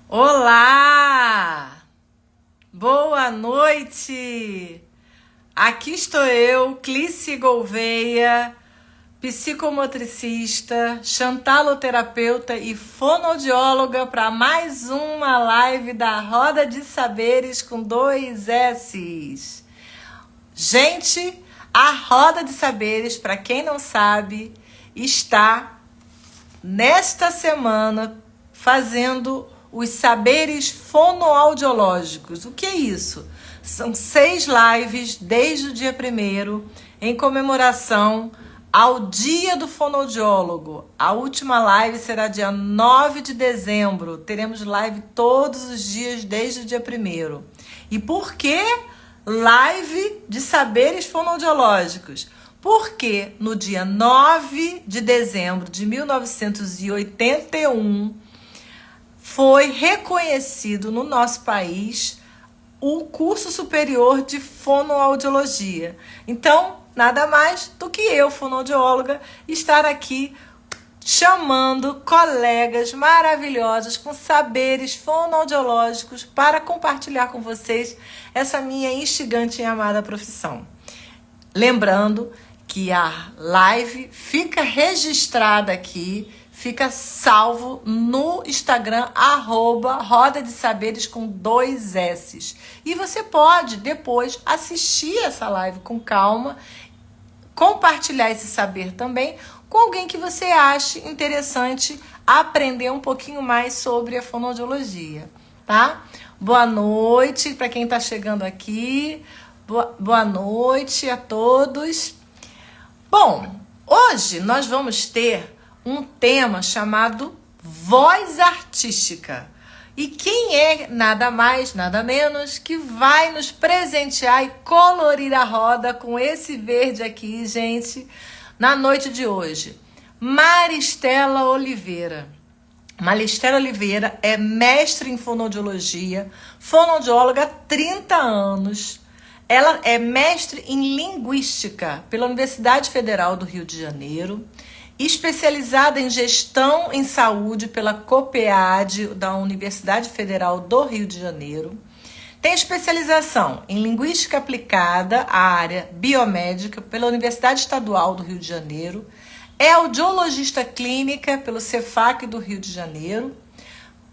Olá! Boa noite! Aqui estou eu, Clícia Gouveia, psicomotricista, xantaloterapeuta e fonoaudióloga para mais uma live da Roda de Saberes com 2 S's. Gente, a Roda de Saberes, para quem não sabe, está nesta semana fazendo os saberes fonoaudiológicos. O que é isso? São 6 lives desde o dia 1º em comemoração ao Dia do Fonoaudiólogo. A última live será dia 9 de dezembro. Teremos live todos os dias desde o dia 1º. E por que live de saberes fonoaudiológicos? Porque no dia 9 de dezembro de 1981 foi reconhecido no nosso país o curso superior de fonoaudiologia. Então, nada mais do que eu, fonoaudióloga, estar aqui chamando colegas maravilhosos com saberes fonoaudiológicos para compartilhar com vocês essa minha instigante e amada profissão. Lembrando que a live fica registrada aqui, fica salvo no Instagram, @Roda de Saberes com 2 S's. E você pode depois assistir essa live com calma, compartilhar esse saber também com alguém que você ache interessante aprender um pouquinho mais sobre a fonoaudiologia, tá? Boa noite para quem está chegando aqui. Boa noite a todos. Bom, hoje nós vamos ter um tema chamado voz artística. E quem é nada mais, nada menos que vai nos presentear e colorir a roda com esse verde aqui, gente, na noite de hoje? Maristela Oliveira. Maristela Oliveira é mestre em fonoaudiologia, fonoaudióloga há 30 anos. Ela é mestre em linguística pela Universidade Federal do Rio de Janeiro, especializada em gestão em saúde pela COPEAD da Universidade Federal do Rio de Janeiro. Tem especialização em linguística aplicada à área biomédica pela Universidade Estadual do Rio de Janeiro. É audiologista clínica pelo Cefac do Rio de Janeiro.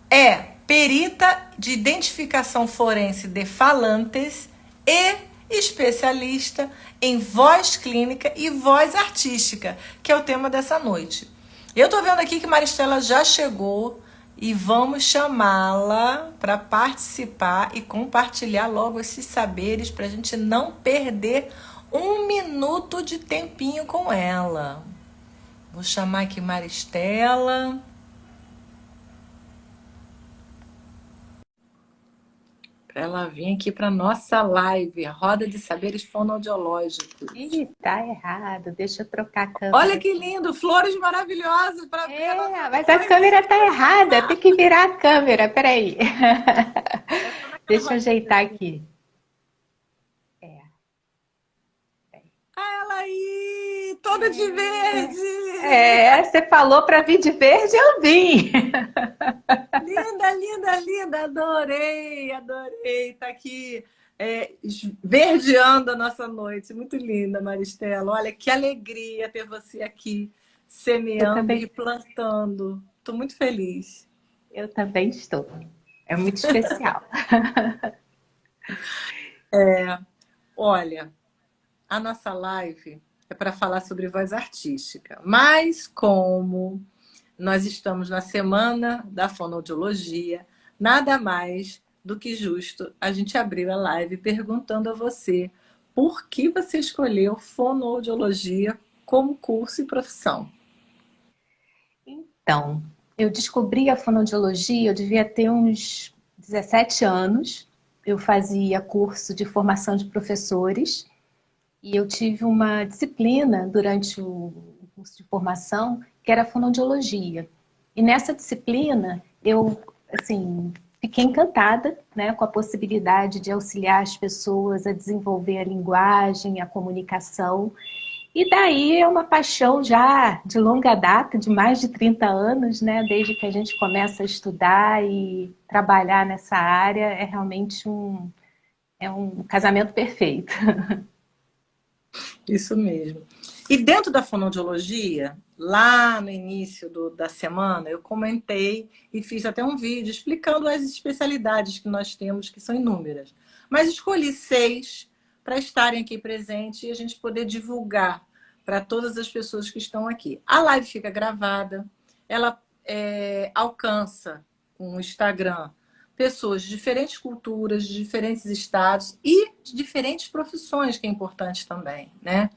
É perita de identificação forense de falantes e especialista em voz clínica e voz artística, que é o tema dessa noite. Eu tô vendo aqui que Maristela já chegou e vamos chamá-la para participar e compartilhar logo esses saberes para a gente não perder 1 minuto de tempinho com ela. Vou chamar aqui Maristela. Ela vem aqui para nossa live, a Roda de Saberes Fonoaudiológicos. Ih, tá errado. Deixa eu trocar a câmera. Olha que lindo, flores maravilhosas para ver a nossa mas a câmera tá errada. Tem que virar a câmera. Peraí. Deixa eu ajeitar aqui. Ela aí, toda de verde. Você falou para vir de verde, eu vim. Linda, linda, linda. Adorei. Tá aqui verdeando a nossa noite. Muito linda, Maristela. Olha, que alegria ter você aqui, semeando e plantando. Estou muito feliz. Eu também estou. É muito especial. Olha, a nossa live é para falar sobre voz artística. Mas como nós estamos na semana da fonoaudiologia, nada mais do que justo a gente abrir a live perguntando a você por que você escolheu fonoaudiologia como curso e profissão. Então, eu descobri a fonoaudiologia, eu devia ter uns 17 anos. Eu fazia curso de formação de professores e eu tive uma disciplina durante o curso de formação que era fonoaudiologia. E nessa disciplina eu, fiquei encantada, né, com a possibilidade de auxiliar as pessoas a desenvolver a linguagem, a comunicação. E daí é uma paixão já de longa data, de mais de 30 anos, né? Desde que a gente começa a estudar e trabalhar nessa área, é realmente um casamento perfeito. Isso mesmo. E dentro da fonoaudiologia, lá no início da semana, eu comentei e fiz até um vídeo explicando as especialidades que nós temos, que são inúmeras. Mas escolhi 6 para estarem aqui presentes e a gente poder divulgar para todas as pessoas que estão aqui. A live fica gravada, ela alcança com o Instagram pessoas de diferentes culturas, de diferentes estados e de diferentes profissões, que é importante também, né?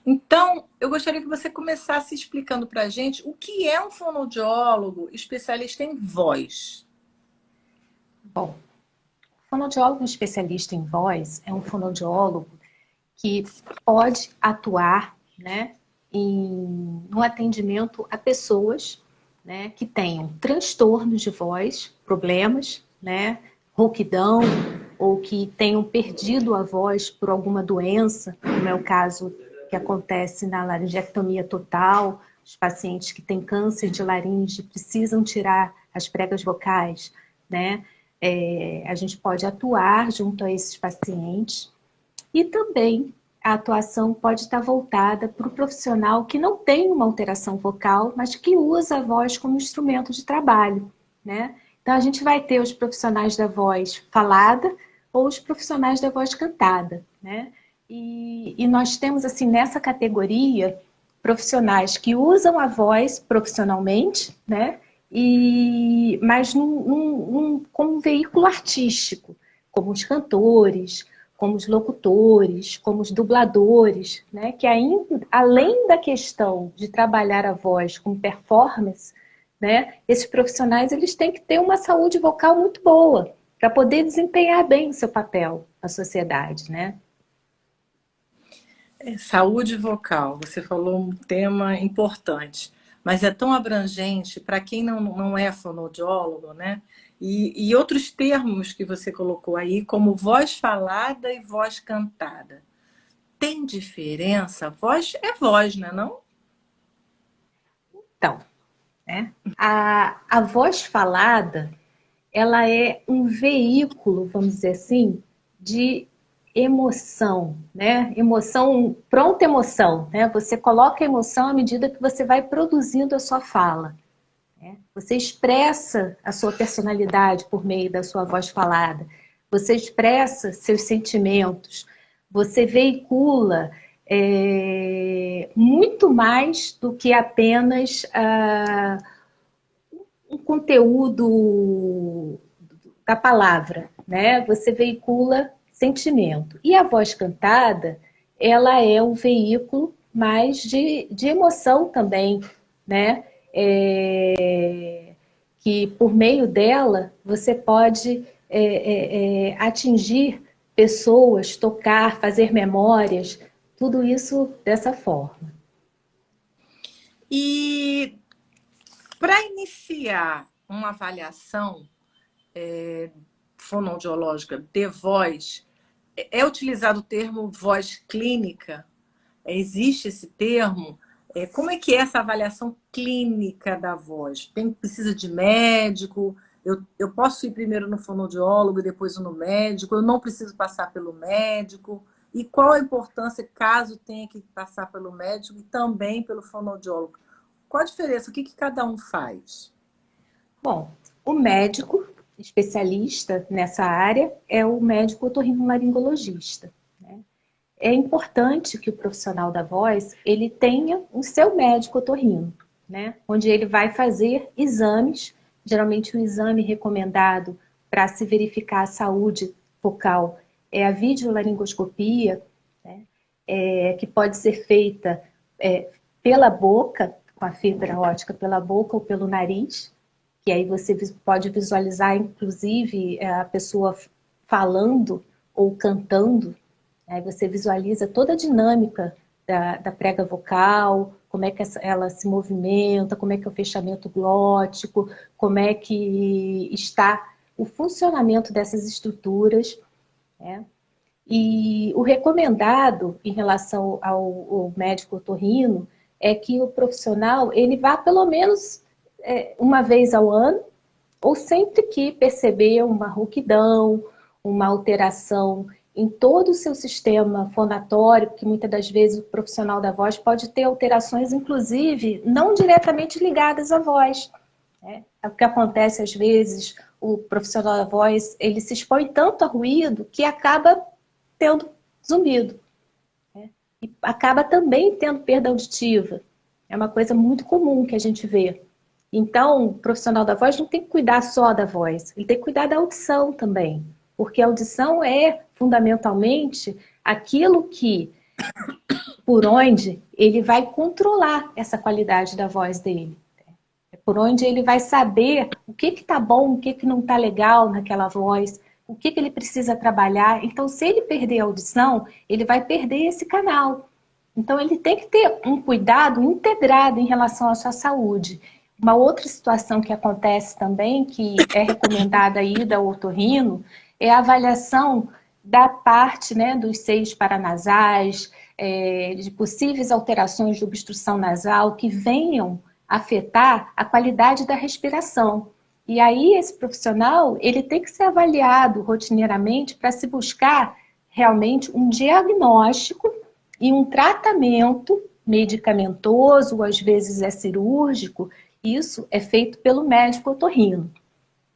Então, eu gostaria que você começasse explicando para a gente o que é um fonoaudiólogo especialista em voz. Bom, o fonoaudiólogo especialista em voz é um fonoaudiólogo que pode atuar, né, no atendimento a pessoas, né, que tenham transtornos de voz, problemas, né, rouquidão, ou que tenham perdido a voz por alguma doença, como é o caso que acontece na laringectomia total, os pacientes que têm câncer de laringe precisam tirar as pregas vocais, né? A gente pode atuar junto a esses pacientes e também a atuação pode estar voltada para o profissional que não tem uma alteração vocal, mas que usa a voz como instrumento de trabalho, né? Então a gente vai ter os profissionais da voz falada ou os profissionais da voz cantada, né? E nós temos, assim, nessa categoria, profissionais que usam a voz profissionalmente, né? Mas como um veículo artístico, como os cantores, como os locutores, como os dubladores, né? Que ainda, além da questão de trabalhar a voz com performance, né? Esses profissionais eles têm que ter uma saúde vocal muito boa para poder desempenhar bem o seu papel na sociedade, né? Saúde vocal, você falou um tema importante, mas é tão abrangente para quem não é fonoaudiólogo, né? E outros termos que você colocou aí, como voz falada e voz cantada. Tem diferença? Voz é voz, né, não? Então, né? A voz falada, ela é um veículo, vamos dizer assim, de emoção, né? Emoção, pronta emoção, né? Você coloca a emoção à medida que você vai produzindo a sua fala, né? Você expressa a sua personalidade por meio da sua voz falada. Você expressa seus sentimentos. Você veicula muito mais do que apenas um conteúdo da palavra, né? Você veicula sentimento. E a voz cantada, ela é um veículo mais de emoção também, né? Que por meio dela você pode atingir pessoas, tocar, fazer memórias, tudo isso dessa forma. E para iniciar uma avaliação fonoaudiológica de voz, é utilizado o termo voz clínica? Existe esse termo? Como é que é essa avaliação clínica da voz? Precisa de médico? Eu posso ir primeiro no fonoaudiólogo e depois no médico? Eu não preciso passar pelo médico? E qual a importância caso tenha que passar pelo médico e também pelo fonoaudiólogo? Qual a diferença? O que cada um faz? Bom, o médico especialista nessa área é o médico otorrinolaringologista, né? É importante que o profissional da voz ele tenha o seu médico otorrino, né? Onde ele vai fazer exames, geralmente o exame recomendado para se verificar a saúde vocal é a videolaringoscopia, né? Que pode ser feita pela boca, com a fibra ótica pela boca ou pelo nariz, que aí você pode visualizar, inclusive, a pessoa falando ou cantando. Aí você visualiza toda a dinâmica da prega vocal, como é que ela se movimenta, como é que é o fechamento glótico, como é que está o funcionamento dessas estruturas, né? E o recomendado em relação ao médico otorrino é que o profissional ele vá pelo menos uma vez ao ano, ou sempre que perceber uma rouquidão, uma alteração em todo o seu sistema fonatório, porque muitas das vezes o profissional da voz pode ter alterações, inclusive, não diretamente ligadas à voz. Né? O que acontece às vezes, o profissional da voz, ele se expõe tanto a ruído que acaba tendo zumbido. Né? E acaba também tendo perda auditiva. É uma coisa muito comum que a gente vê. Então, o profissional da voz não tem que cuidar só da voz, ele tem que cuidar da audição também. Porque a audição é, fundamentalmente, aquilo que, por onde ele vai controlar essa qualidade da voz dele. É por onde ele vai saber o que está bom, o que não está legal naquela voz, o que ele precisa trabalhar. Então, se ele perder a audição, ele vai perder esse canal. Então, ele tem que ter um cuidado integrado em relação à sua saúde. Uma outra situação que acontece também, que é recomendada aí da otorrino, é a avaliação da parte, né, dos seios paranasais, de possíveis alterações de obstrução nasal que venham afetar a qualidade da respiração. E aí esse profissional, ele tem que ser avaliado rotineiramente para se buscar realmente um diagnóstico e um tratamento medicamentoso, ou às vezes é cirúrgico. Isso é feito pelo médico otorrino.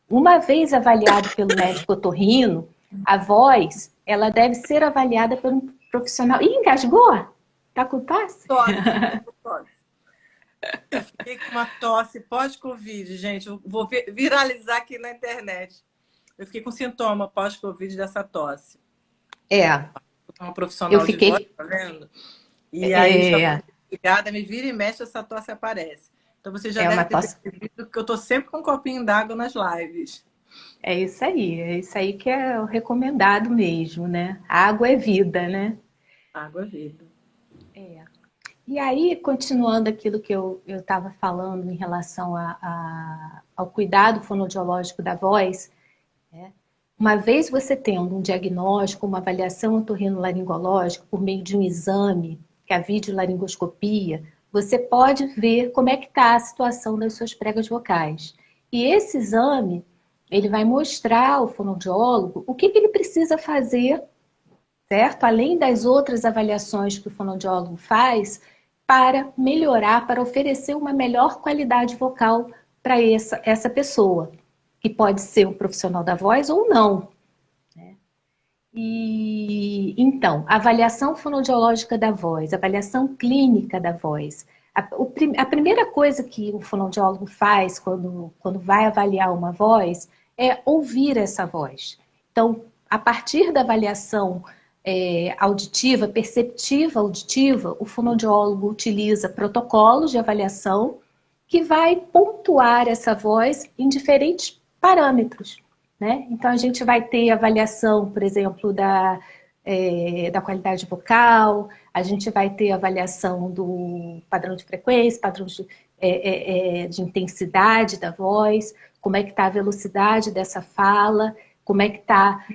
Uma vez avaliado pelo médico otorrino, a voz, ela deve ser avaliada por um profissional. Ih, engasgou? Tá com tosse? Tosse. Eu fiquei com uma tosse pós-Covid, gente. Eu vou viralizar aqui na internet. Eu fiquei com sintoma pós-Covid dessa tosse. Uma profissional Eu fiquei... de voz, tá vendo? E aí, já ligada, me vira e mexe, essa tosse aparece. Então você já deve ter percebido que eu tô sempre com um copinho d'água nas lives. É isso aí que é o recomendado mesmo, né? Água é vida, né? Água é vida. E aí, continuando aquilo que eu estava falando em relação ao cuidado fonoaudiológico da voz, né? Uma vez você tendo um diagnóstico, uma avaliação otorrinolaringológica por meio de um exame, que é a videolaringoscopia, você pode ver como é que está a situação das suas pregas vocais. E esse exame, ele vai mostrar ao fonoaudiólogo o que ele precisa fazer, certo? Além das outras avaliações que o fonoaudiólogo faz, para melhorar, para oferecer uma melhor qualidade vocal para essa pessoa, que pode ser um profissional da voz ou não. Né? E então, avaliação fonoaudiológica da voz, avaliação clínica da voz. A primeira coisa que o fonoaudiólogo faz quando vai avaliar uma voz é ouvir essa voz. Então, a partir da avaliação auditiva, perceptiva auditiva, o fonoaudiólogo utiliza protocolos de avaliação que vai pontuar essa voz em diferentes parâmetros. Né? Então, a gente vai ter avaliação, por exemplo, da qualidade vocal, a gente vai ter avaliação do padrão de frequência, padrão de intensidade da voz, como é que está a velocidade dessa fala, como é que está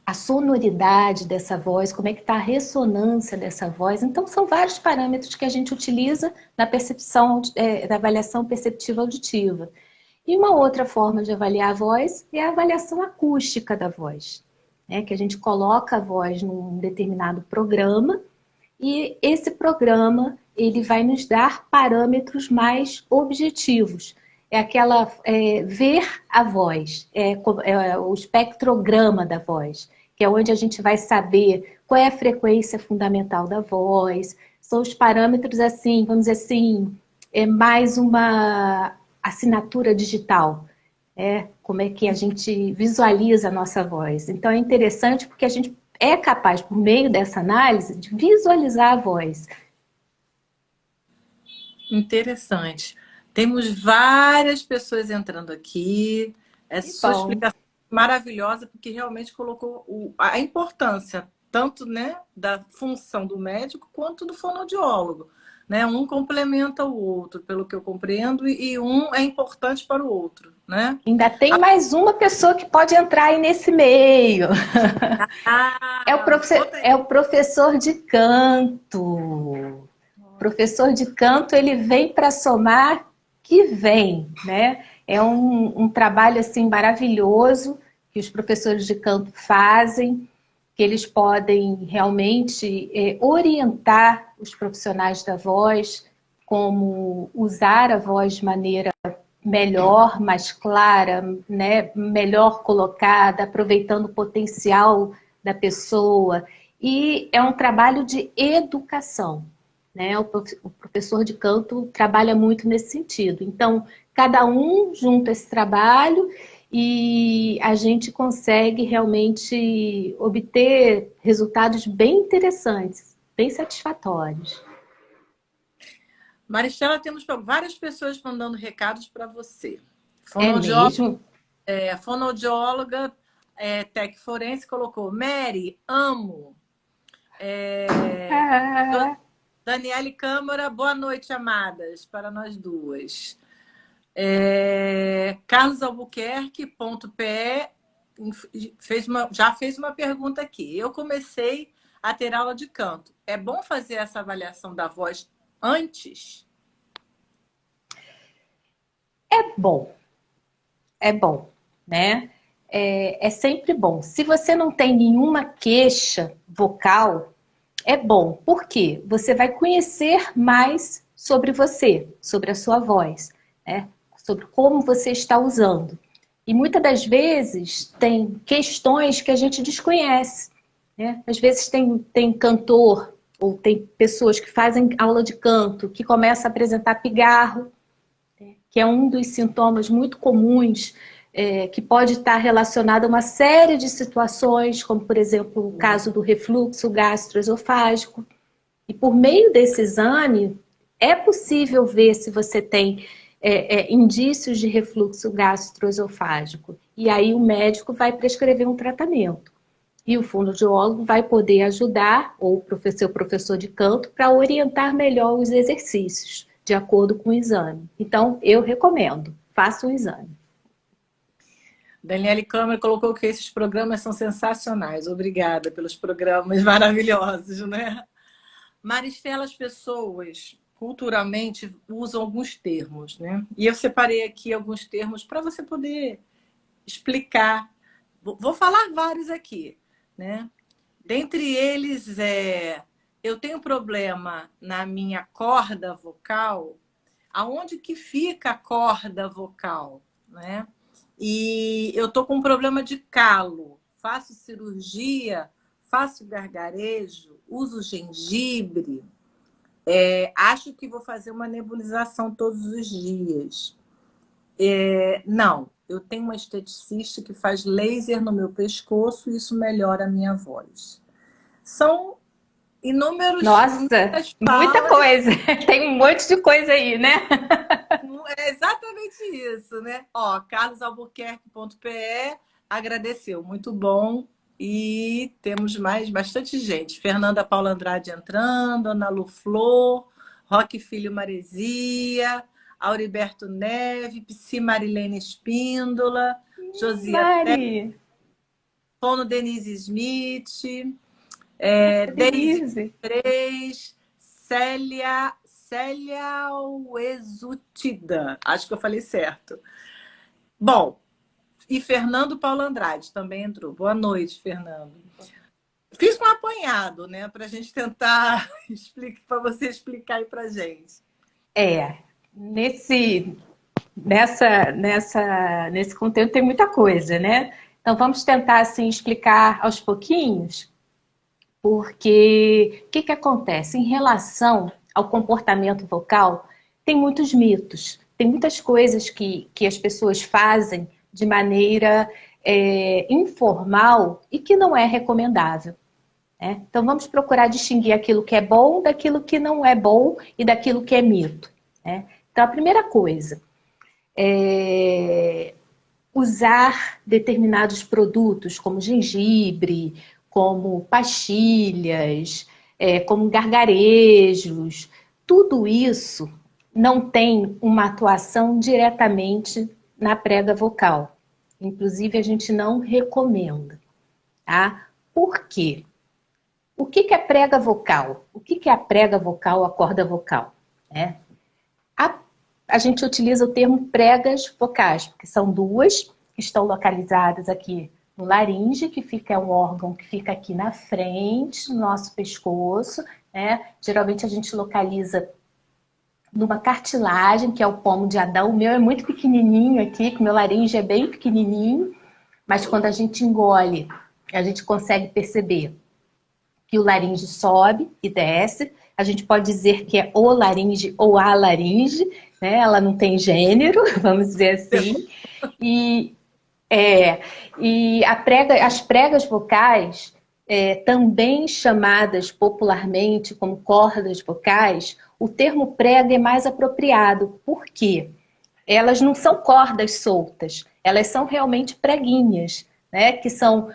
a sonoridade dessa voz, como é que está a ressonância dessa voz. Então, são vários parâmetros que a gente utiliza na percepção, da avaliação perceptiva auditiva. E uma outra forma de avaliar a voz é a avaliação acústica da voz, né? Que a gente coloca a voz num determinado programa e esse programa ele vai nos dar parâmetros mais objetivos. Ver a voz, o espectrograma da voz, que é onde a gente vai saber qual é a frequência fundamental da voz, são os parâmetros assim, vamos dizer assim, é mais uma assinatura digital, como é que a gente visualiza a nossa voz. Então é interessante porque a gente é capaz, por meio dessa análise, de visualizar a voz. Interessante. Temos várias pessoas entrando aqui. Essa sua explicação é maravilhosa, porque realmente colocou a importância tanto, né, da função do médico quanto do fonoaudiólogo né? Um complementa o outro, pelo que eu compreendo, e um é importante para o outro, né? Ainda tem mais uma pessoa que pode entrar aí nesse meio. Ah, conta aí. É o professor de canto. Professor de canto, ele vem para somar que vem, né? É um trabalho assim maravilhoso que os professores de canto fazem, que eles podem realmente orientar os profissionais da voz, como usar a voz de maneira melhor, mais clara, né? Melhor colocada, aproveitando o potencial da pessoa. E é um trabalho de educação, né? O professor de canto trabalha muito nesse sentido. Então, cada um junta esse trabalho e a gente consegue realmente obter resultados bem interessantes, bem satisfatórios. Maristela, temos várias pessoas mandando recados para você. É Fonoaudióloga, mesmo? fonoaudióloga Tec Forense colocou: Mary, amo. Ah, Daniele Câmara, boa noite, amadas, para nós duas. Carlos Albuquerque, ponto PE, já fez uma pergunta aqui. Eu comecei a ter aula de canto. É bom fazer essa avaliação da voz antes? bom, é bom, né? É sempre bom. Se você não tem nenhuma queixa vocal, é bom. Por quê? Você vai conhecer mais sobre você, sobre a sua voz, né? Sobre como você está usando. E muitas das vezes tem questões que a gente desconhece, né? Às vezes tem cantor ou tem pessoas que fazem aula de canto que começam a apresentar pigarro, que é um dos sintomas muito comuns, que pode estar relacionado a uma série de situações, como, por exemplo, o caso do refluxo gastroesofágico. E por meio desse exame, é possível ver se você tem indícios de refluxo gastroesofágico. E aí o médico vai prescrever um tratamento. E o fonoaudiólogo vai poder ajudar, ou o professor de canto, para orientar melhor os exercícios, de acordo com o exame. Então, eu recomendo, faça um exame. Daniele Câmara colocou que esses programas são sensacionais. Obrigada pelos programas maravilhosos, né? Maristela, as pessoas culturalmente usam alguns termos, né? E eu separei aqui alguns termos para você poder explicar. Vou falar vários aqui, né? Dentre eles, eu tenho problema na minha corda vocal. Aonde que fica a corda vocal, né? E eu tô com um problema de calo. Faço cirurgia, faço gargarejo, uso gengibre. Acho que vou fazer uma nebulização todos os dias. Não, eu tenho uma esteticista que faz laser no meu pescoço e isso melhora a minha voz. São Nossa, inúmeras muita falas. coisa. Tem um monte de coisa aí, né? É exatamente isso, né? Ó, carlosalbuquerque.pe agradeceu, muito bom. E temos mais bastante gente. Fernanda Paula Andrade entrando, Ana Lu Flor, Roque Filho Maresia, Auriberto Neve, Psi Marilene Espíndola, Josia Mari, Fono Denise Smith, Deise Denise. 3, Célia Uexutida. Acho que eu falei certo. Bom, e Fernando Paulo Andrade também entrou. Boa noite, Fernando. Fiz um apanhado, né, para a gente tentar para você explicar aí para gente. É, nesse conteúdo tem muita coisa, né? Então vamos tentar assim explicar aos pouquinhos, porque o que acontece em relação ao comportamento vocal? Tem muitos mitos, tem muitas coisas que as pessoas fazem de maneira informal e que não é recomendável. Né? Então vamos procurar distinguir aquilo que é bom daquilo que não é bom e daquilo que é mito. Né? Então a primeira coisa é usar determinados produtos como gengibre, como pastilhas, como gargarejos. tudo isso não tem uma atuação diretamente na prega vocal. Inclusive, a gente não recomenda, tá? Por quê? O que é prega vocal? O que é a prega vocal, a corda vocal? Né? A gente utiliza o termo pregas vocais, porque são duas que estão localizadas aqui no laringe, que fica, é um órgão que fica aqui na frente, no nosso pescoço, né? Geralmente a gente localiza numa cartilagem, que é o pomo de Adão. O meu é muito pequenininho aqui, que o meu laringe é bem pequenininho, mas quando a gente engole, a gente consegue perceber que o laringe sobe e desce. A gente pode dizer que é o laringe ou a laringe, né? Ela não tem gênero, vamos dizer assim. E as pregas vocais, também chamadas popularmente como cordas vocais, o termo prega é mais apropriado. Por quê? Elas não são cordas soltas, elas são realmente preguinhas, né? Que são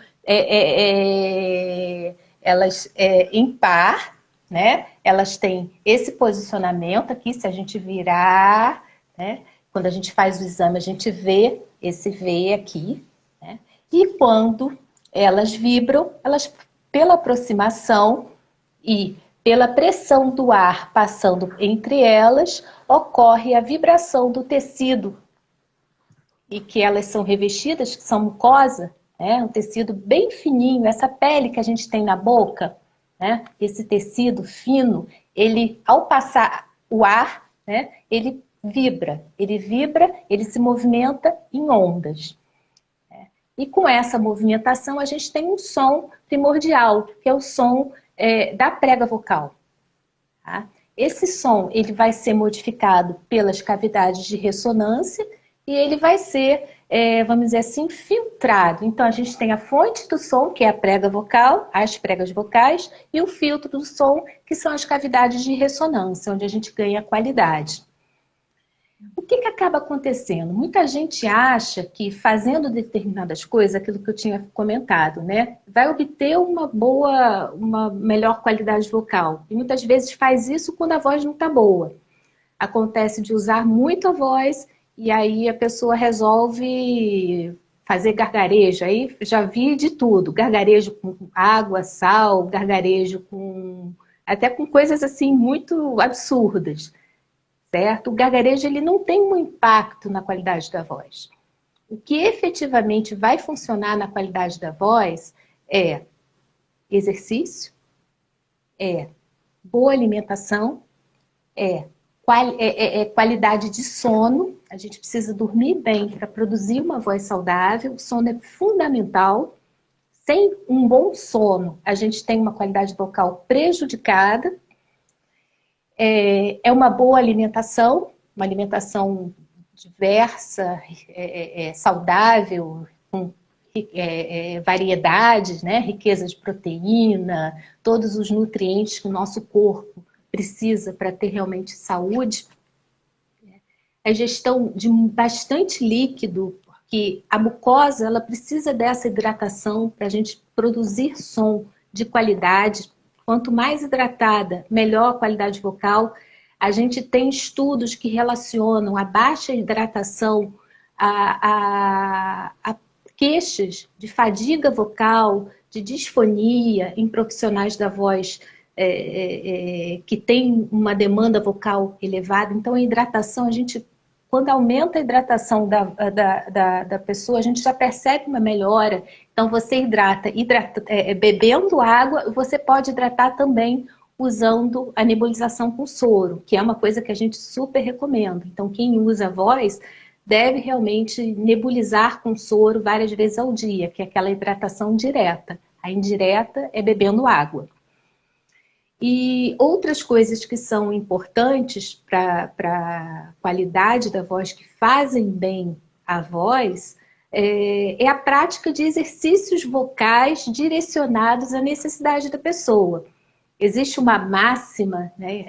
elas em par, né? Elas têm esse posicionamento aqui, se a gente virar, né? Quando a gente faz o exame, a gente vê esse V aqui, né? E quando elas vibram, elas, pela aproximação e pela pressão do ar passando entre elas, ocorre a vibração do tecido, e que elas são revestidas, que são mucosa, né? Um tecido bem fininho, essa pele que a gente tem na boca, né? Esse tecido fino, ele, ao passar o ar, né? Ele vibra, ele se movimenta em ondas. E com essa movimentação a gente tem um som primordial, que é o som da prega vocal. Tá? Esse som ele vai ser modificado pelas cavidades de ressonância e ele vai ser, vamos dizer assim, filtrado. Então a gente tem a fonte do som, que é a prega vocal, as pregas vocais, e o filtro do som, que são as cavidades de ressonância, onde a gente ganha qualidade. O que acaba acontecendo? Muita gente acha que fazendo determinadas coisas, aquilo que eu tinha comentado, né, vai obter uma melhor qualidade vocal. E muitas vezes faz isso quando a voz não está boa. Acontece de usar muito a voz e aí a pessoa resolve fazer gargarejo. Aí já vi de tudo, gargarejo com água, sal, gargarejo até com coisas assim muito absurdas. Certo? O gargarejo ele não tem um impacto na qualidade da voz. O que efetivamente vai funcionar na qualidade da voz é exercício, é boa alimentação, qualidade de sono. A gente precisa dormir bem para produzir uma voz saudável. O sono é fundamental. Sem um bom sono, a gente tem uma qualidade vocal prejudicada. É uma boa alimentação, uma alimentação diversa, saudável, com variedades, né? Riqueza de proteína, todos os nutrientes que o nosso corpo precisa para ter realmente saúde. A ingestão de bastante líquido, porque a mucosa ela precisa dessa hidratação para a gente produzir som de qualidade. Quanto mais hidratada, melhor a qualidade vocal. A gente tem estudos que relacionam a baixa hidratação a queixas de fadiga vocal, de disfonia em profissionais da voz que têm uma demanda vocal elevada. Então, a hidratação, quando aumenta a hidratação da pessoa, a gente já percebe uma melhora. Então, você hidrata bebendo água, você pode hidratar também usando a nebulização com soro, que é uma coisa que a gente super recomenda. Então, quem usa a voz deve realmente nebulizar com soro várias vezes ao dia, que é aquela hidratação direta. A indireta é bebendo água. E outras coisas que são importantes para a qualidade da voz, que fazem bem a voz, é a prática de exercícios vocais direcionados à necessidade da pessoa. Existe uma máxima, né,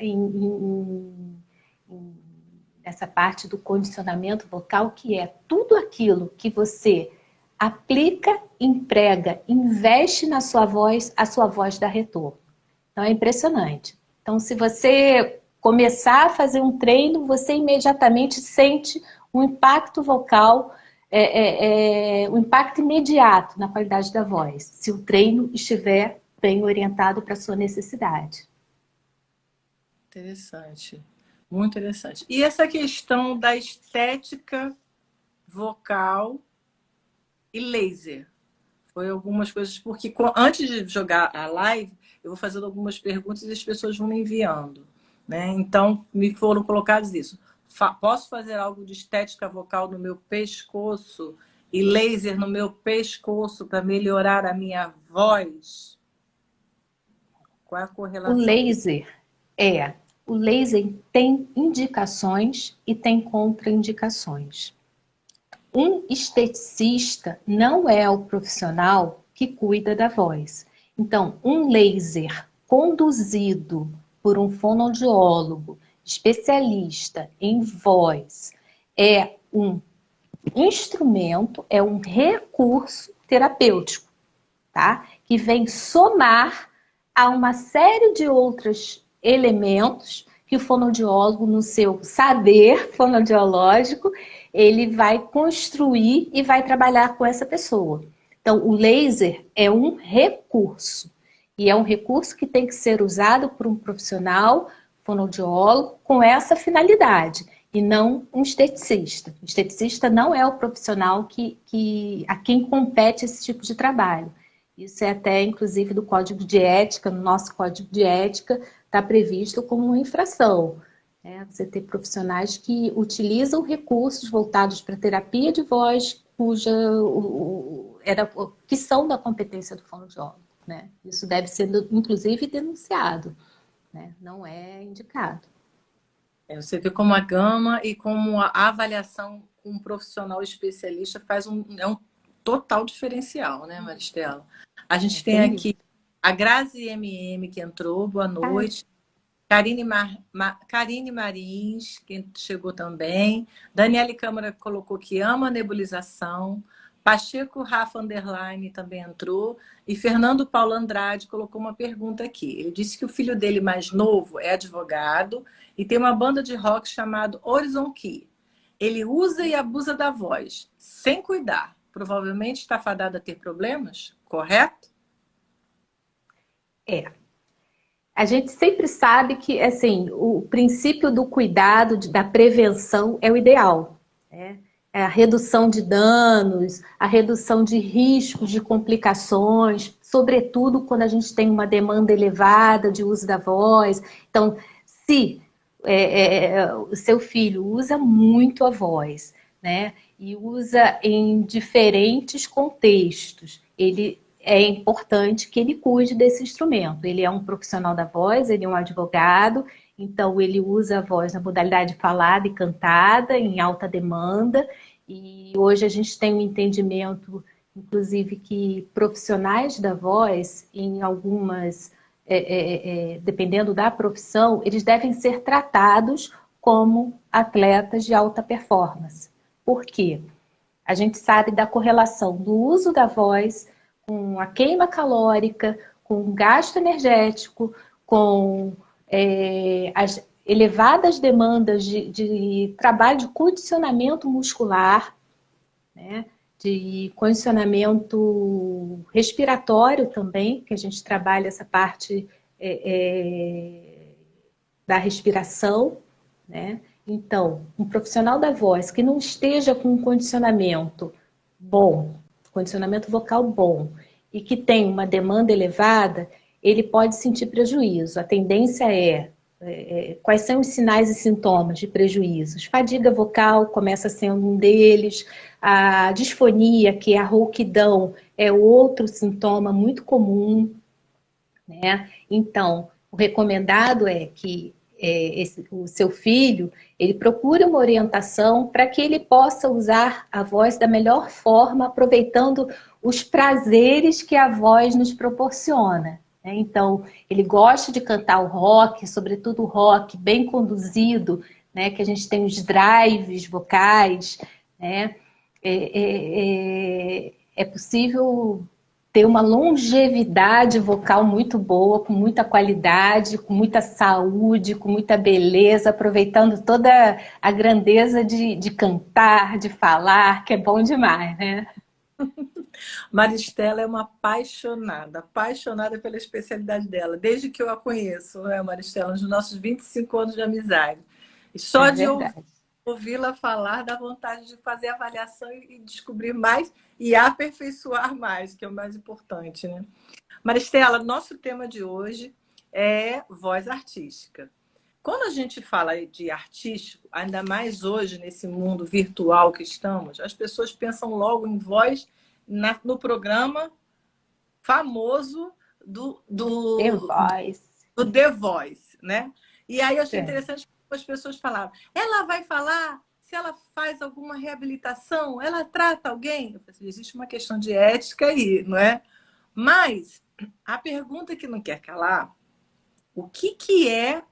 nessa parte do condicionamento vocal, que é tudo aquilo que você aplica, emprega, investe na sua voz, a sua voz dá retorno. Então é impressionante. Então, se você começar a fazer um treino, você imediatamente sente um impacto vocal, um impacto imediato na qualidade da voz, se o treino estiver bem orientado para a sua necessidade. Interessante, muito interessante. E essa questão da estética vocal e laser? Foi algumas coisas, porque antes de jogar a live, eu vou fazendo algumas perguntas e as pessoas vão me enviando, né? Então, me foram colocados isso. Posso fazer algo de estética vocal no meu pescoço e laser no meu pescoço para melhorar a minha voz? Qual é a O correlação? laser o laser tem indicações e tem contraindicações. Um esteticista não é o profissional que cuida da voz. Então, um laser conduzido por um fonoaudiólogo especialista em voz é um instrumento, é um recurso terapêutico, tá? Que vem somar a uma série de outros elementos que o fonoaudiólogo, no seu saber fonoaudiológico, ele vai construir e vai trabalhar com essa pessoa. Então, o laser é um recurso. E é um recurso que tem que ser usado por um profissional fonoaudiólogo com essa finalidade, e não um esteticista. O esteticista não é o profissional a quem compete esse tipo de trabalho. Isso é até, inclusive, do Código de Ética, no nosso Código de Ética, está previsto como uma infração. Você ter profissionais que utilizam recursos voltados para terapia de voz, que são da competência do fonoaudiólogo. Né? Isso deve ser, inclusive, denunciado. Né? Não é indicado. Você vê como a gama e como a avaliação com um profissional especialista faz um total difercial, né, Maristela? A gente tem aqui a Grazi MM, que entrou, boa noite. Karine Marins, que chegou também. Daniele Câmara colocou que ama a nebulização. Pacheco Rafa Underline também entrou. E Fernando Paulo Andrade colocou uma pergunta aqui. Ele disse que o filho dele mais novo é advogado e tem uma banda de rock chamado Horizon Key. Ele usa e abusa da voz, sem cuidar. Provavelmente está fadado a ter problemas, correto? A gente sempre sabe que, assim, o princípio do cuidado, da prevenção é o ideal. Né? É a redução de danos, a redução de riscos, de complicações, sobretudo quando a gente tem uma demanda elevada de uso da voz. Então, se o seu filho usa muito a voz, né? E usa em diferentes contextos, é importante que ele cuide desse instrumento. Ele é um profissional da voz, ele é um advogado, então ele usa a voz na modalidade falada e cantada, em alta demanda, e hoje a gente tem um entendimento, inclusive, que profissionais da voz, em algumas, dependendo da profissão, eles devem ser tratados como atletas de alta performance. Por quê? A gente sabe da correlação do uso da voz com a queima calórica, com o gasto energético, com as elevadas demandas de trabalho de condicionamento muscular, né? De condicionamento respiratório também, que a gente trabalha essa parte da respiração, né? Então, um profissional da voz que não esteja com um condicionamento bom, condicionamento vocal bom, e que tem uma demanda elevada, ele pode sentir prejuízo. A tendência quais são os sinais e sintomas de prejuízos? Fadiga vocal começa sendo um deles, a disfonia, que é a rouquidão, é outro sintoma muito comum, né? Então, o recomendado é que o seu filho, ele procure uma orientação para que ele possa usar a voz da melhor forma, aproveitando os prazeres que a voz nos proporciona. Né? Então, ele gosta de cantar o rock, sobretudo o rock bem conduzido, né? Que a gente tem os drives vocais, né? É possível ter uma longevidade vocal muito boa, com muita qualidade, com muita saúde, com muita beleza, aproveitando toda a grandeza de cantar, de falar, que é bom demais, né? Maristela é uma apaixonada, apaixonada pela especialidade dela, desde que eu a conheço, né, Maristela, nos nossos 25 anos de amizade. E É só de verdade. ouvi-la falar dá vontade de fazer avaliação e descobrir mais e aperfeiçoar mais, que é o mais importante, né? Maristela, nosso tema de hoje é voz artística. Quando a gente fala de artístico, ainda mais hoje, nesse mundo virtual que estamos, as pessoas pensam logo em voz no programa famoso The Voice. do The Voice, né? E aí eu achei É. interessante que as pessoas falavam, ela vai falar se ela faz alguma reabilitação, ela trata alguém? Eu falei assim, existe uma questão de ética aí, não é? Mas a pergunta que não quer calar, o que é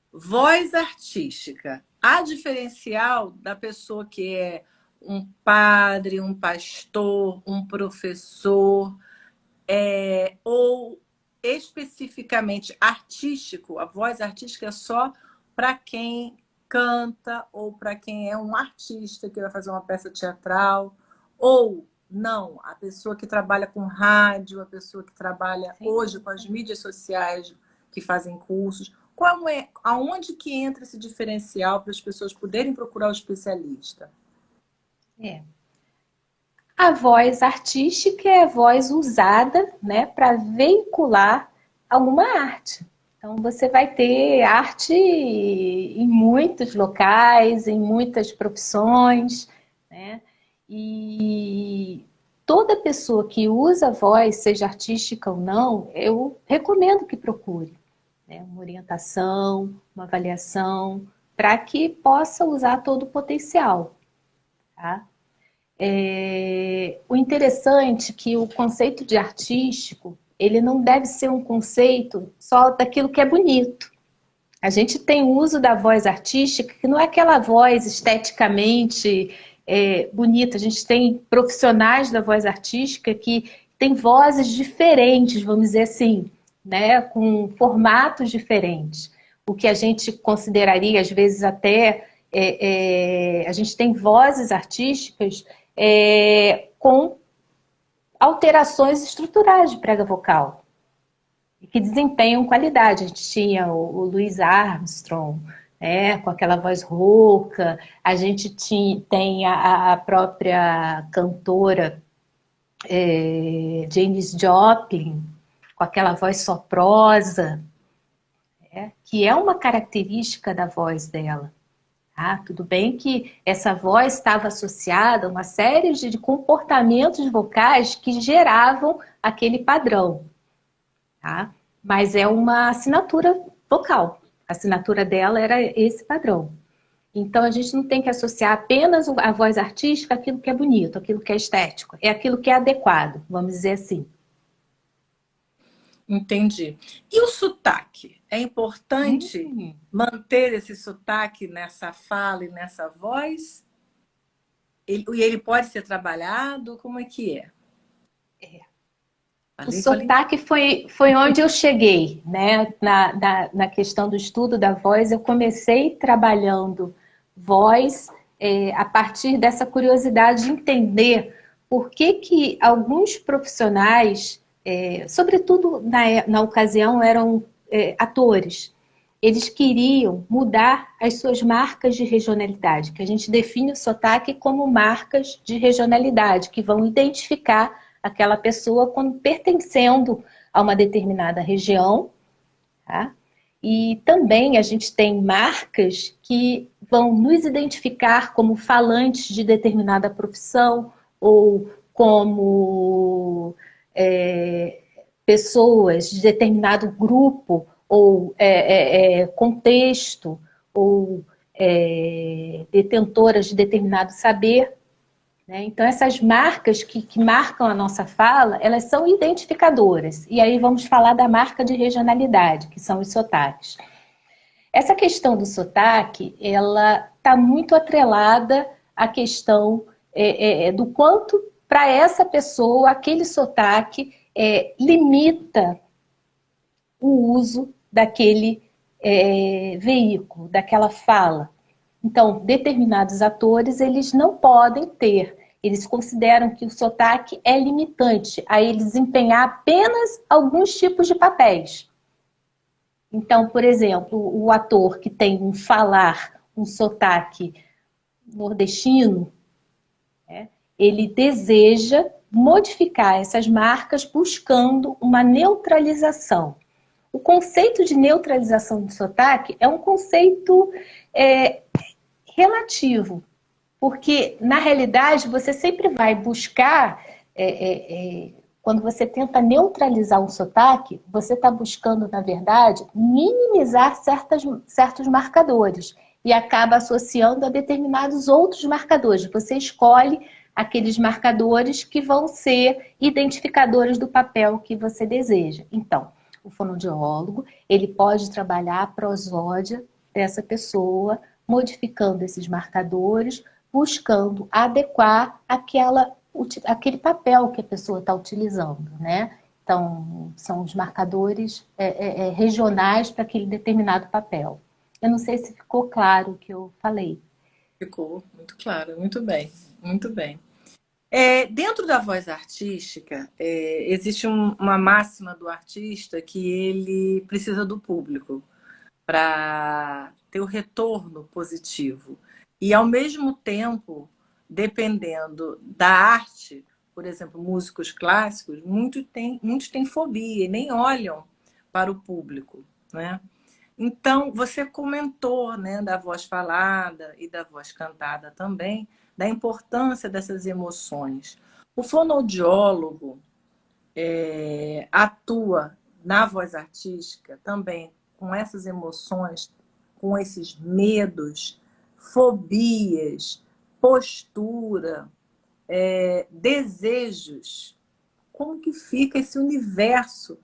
voz artística? A diferencial da pessoa que é um padre, um pastor, um professor, ou especificamente artístico, a voz artística é só para quem canta ou para quem é um artista que vai fazer uma peça teatral, ou não, a pessoa que trabalha com rádio, a pessoa que trabalha Sim. hoje com as mídias sociais, que fazem cursos. Qual é, aonde que entra esse diferencial para as pessoas poderem procurar o especialista? É. A voz artística é a voz usada, né, para veicular alguma arte. Então, você vai ter arte em muitos locais, em muitas profissões, né? E toda pessoa que usa a voz, seja artística ou não, eu recomendo que procure, né, uma orientação, uma avaliação, para que possa usar todo o potencial, tá? O interessante é que o conceito de artístico, ele não deve ser um conceito só daquilo que é bonito. A gente tem o uso da voz artística, que não é aquela voz esteticamente bonita. A gente tem profissionais da voz artística que têm vozes diferentes, vamos dizer assim, né? Com formatos diferentes. O que a gente consideraria, às vezes, até... a gente tem vozes artísticas com alterações estruturais de prega vocal que desempenham qualidade. A gente tinha o Louis Armstrong, né, com aquela voz rouca. A gente tem a própria cantora Janis Joplin, com aquela voz soprosa, que é uma característica da voz dela. Tudo bem que essa voz estava associada a uma série de comportamentos vocais que geravam aquele padrão. Tá? Mas é uma assinatura vocal. A assinatura dela era esse padrão. Então a gente não tem que associar apenas a voz artística àquilo que é bonito, àquilo que é estético. É aquilo que é adequado, vamos dizer assim. Entendi. E o sotaque? É importante manter esse sotaque nessa fala e nessa voz? E ele pode ser trabalhado? Como é que é? O sotaque foi onde eu cheguei, né? Na questão do estudo da voz, eu comecei trabalhando voz a partir dessa curiosidade de entender por que alguns profissionais, sobretudo na ocasião, eram atores. Eles queriam mudar as suas marcas de regionalidade, que a gente define o sotaque como marcas de regionalidade, que vão identificar aquela pessoa como pertencendo a uma determinada região, tá? E também a gente tem marcas que vão nos identificar como falantes de determinada profissão ou como pessoas de determinado grupo ou contexto ou detentoras de determinado saber. Então, essas marcas que marcam a nossa fala, elas são identificadoras. E aí vamos falar da marca de regionalidade, que são os sotaques. Essa questão do sotaque, ela está muito atrelada à questão do quanto para essa pessoa, aquele sotaque limita o uso daquele veículo, daquela fala. Então, determinados atores, eles não podem ter. Eles consideram que o sotaque é limitante a ele desempenhar apenas alguns tipos de papéis. Então, por exemplo, o ator que tem um falar, um sotaque nordestino, ele deseja modificar essas marcas buscando uma neutralização. O conceito de neutralização de sotaque é um conceito relativo, porque, na realidade, você sempre vai buscar, quando você tenta neutralizar um sotaque, você está buscando, na verdade, minimizar certos marcadores e acaba associando a determinados outros marcadores. Você escolhe aqueles marcadores que vão ser identificadores do papel que você deseja. Então, o fonoaudiólogo, ele pode trabalhar a prosódia dessa pessoa, modificando esses marcadores, buscando adequar aquele papel que a pessoa está utilizando, né? Então, são os marcadores regionais para aquele determinado papel. Eu não sei se ficou claro o que eu falei. Ficou muito claro, muito bem, muito bem. Dentro da voz artística, existe uma máxima do artista que ele precisa do público para ter o retorno positivo. E, ao mesmo tempo, dependendo da arte, por exemplo, músicos clássicos, muitos têm fobia e nem olham para o público, né? Então, você comentou, né, da voz falada e da voz cantada também, da importância dessas emoções. O fonoaudiólogo atua na voz artística também com essas emoções, com esses medos, fobias, postura, desejos. Como que fica esse universo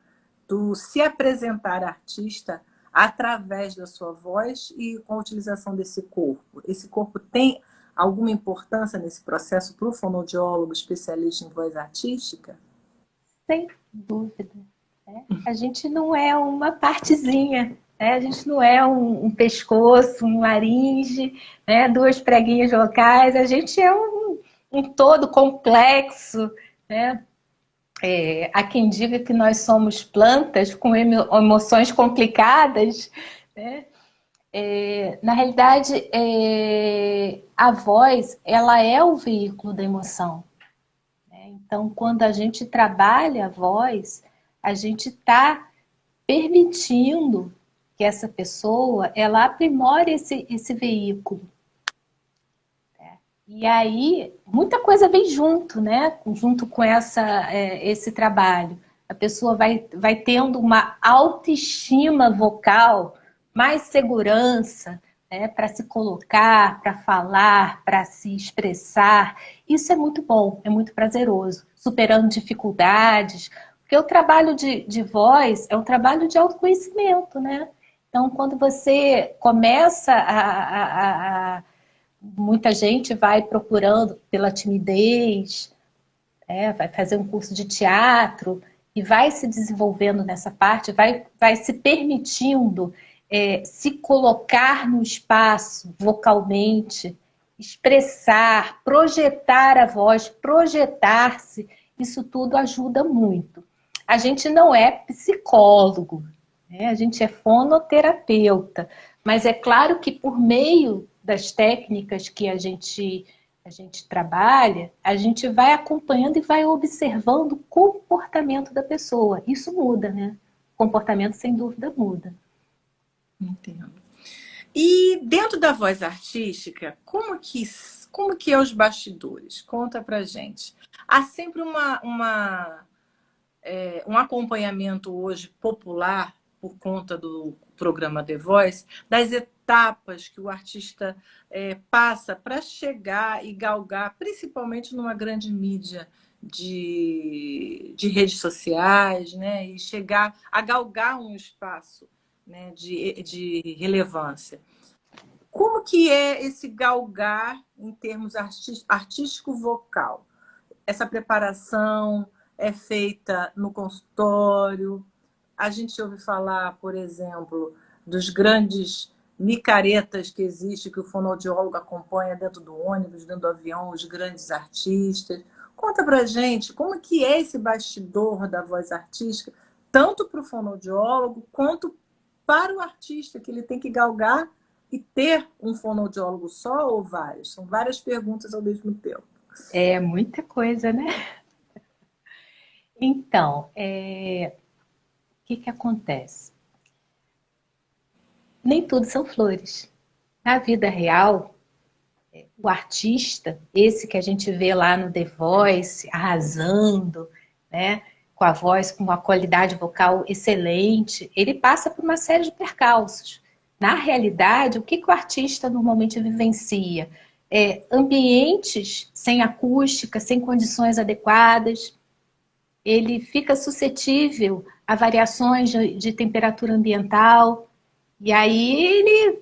do se apresentar artista através da sua voz e com a utilização desse corpo? Esse corpo tem alguma importância nesse processo para o fonoaudiólogo especialista em voz artística? Sem dúvida. A gente não é uma partezinha, né? A gente não é um pescoço, um laringe, né? Duas preguinhas vocais, a gente é um todo complexo, né? Há quem diga que nós somos plantas com emoções complicadas, né? Na realidade, a voz, ela é o veículo da emoção. Então, quando a gente trabalha a voz, a gente está permitindo que essa pessoa ela aprimore esse veículo. E aí, muita coisa vem junto, né? Junto com esse trabalho. A pessoa vai tendo uma autoestima vocal, mais segurança, né? Para se colocar, para falar, para se expressar. Isso é muito bom, é muito prazeroso. Superando dificuldades. Porque o trabalho de voz é um trabalho de autoconhecimento, né? Então, quando você começa muita gente vai procurando pela timidez, vai fazer um curso de teatro e vai se desenvolvendo nessa parte, vai se permitindo se colocar no espaço vocalmente, expressar, projetar a voz, projetar-se. Isso tudo ajuda muito. A gente não é psicólogo, né? A gente é fonoterapeuta, mas é claro que por meio das técnicas que a gente trabalha, a gente vai acompanhando e vai observando o comportamento da pessoa. Isso muda, né? O comportamento, sem dúvida, muda. Entendo. E dentro da voz artística, como que é os bastidores? Conta pra gente. Há sempre um acompanhamento hoje popular, por conta do programa The Voice, das etapas que o artista passa para chegar e galgar, principalmente numa grande mídia de redes sociais, né? E chegar a galgar um espaço, né, de relevância. Como que é esse galgar em termos artístico-vocal? essa preparação é feita no consultório? A gente ouve falar, por exemplo, dos grandes micaretas que existe, que o fonoaudiólogo acompanha dentro do ônibus, dentro do avião, os grandes artistas. Conta pra gente como que é esse bastidor da voz artística, tanto para o fonoaudiólogo quanto para o artista, que ele tem que galgar e ter um fonoaudiólogo só ou vários? São várias perguntas ao mesmo tempo. É muita coisa, né? Então, o que que acontece? Nem tudo são flores. Na vida real, o artista, esse que a gente vê lá no The Voice, arrasando, né? Com a voz, com uma qualidade vocal excelente, ele passa por uma série de percalços. Na realidade, o que que o artista normalmente vivencia? Ambientes sem acústica, sem condições adequadas, ele fica suscetível a variações de temperatura ambiental, e aí ele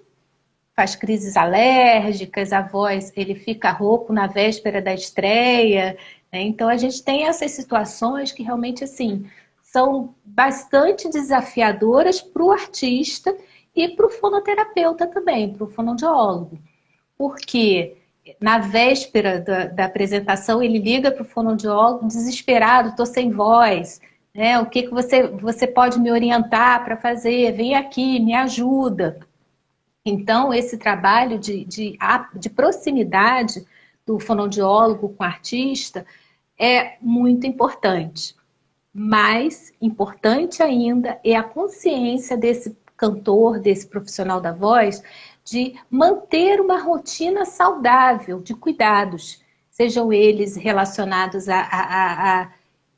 faz crises alérgicas, a voz, ele fica rouco na véspera da estreia, né? Então a gente tem essas situações que realmente assim são bastante desafiadoras para o artista e para o fonoterapeuta também, para o fonoaudiólogo, porque na véspera da apresentação ele liga para o fonoaudiólogo desesperado, estou sem voz, né? O que, que você pode me orientar para fazer? Vem aqui, me ajuda. Então, esse trabalho de proximidade do fonoaudiólogo com o artista é muito importante. Mais importante ainda é a consciência desse cantor, desse profissional da voz, de manter uma rotina saudável de cuidados, sejam eles relacionados à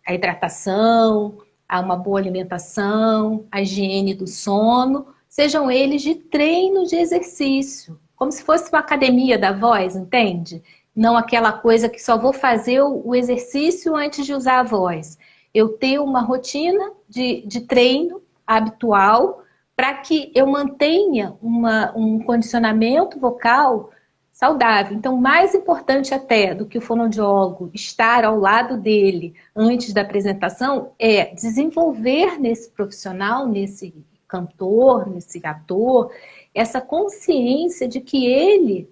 hidratação, a uma boa alimentação, à higiene do sono, sejam eles de treino de exercício, como se fosse uma academia da voz, entende? Não aquela coisa que só vou fazer o exercício antes de usar a voz. Eu ter uma rotina de treino habitual para que eu mantenha um condicionamento vocal saudável. Então, mais importante até do que o fonoaudiólogo estar ao lado dele antes da apresentação é desenvolver nesse profissional, nesse cantor, nesse ator, essa consciência de que ele